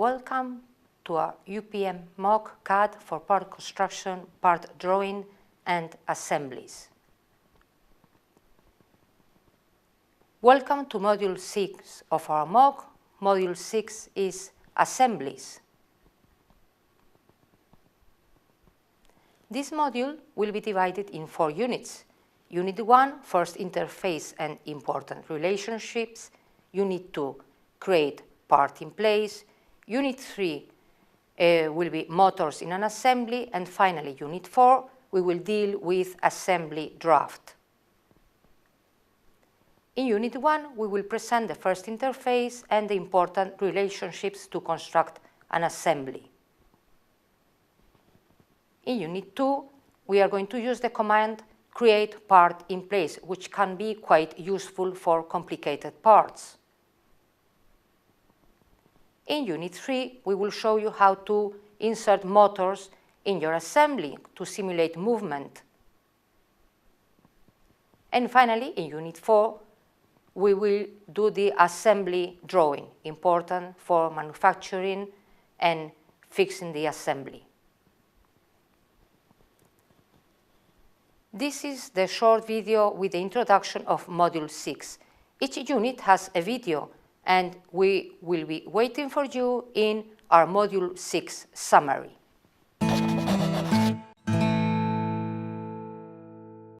Welcome to our UPM MOOC CAD for part construction, part drawing and assemblies. Welcome to Module 6 of our MOOC. Module 6 is Assemblies. This module will be divided in 4 units. Unit 1, first interface and important relationships. Unit 2, create part in place. Unit 3 will be motors in an assembly. And finally, Unit 4, we will deal with assembly draft. In Unit 1, we will present the first interface and the important relationships to construct an assembly. In Unit 2, we are going to use the command create part in place, which can be quite useful for complicated parts. In Unit 3, we will show you how to insert motors in your assembly to simulate movement. And finally, in Unit 4, we will do the assembly drawing, important for manufacturing and fixing the assembly. This is the short video with the introduction of Module 6. Each unit has a video, and we will be waiting for you in our Module 6 summary.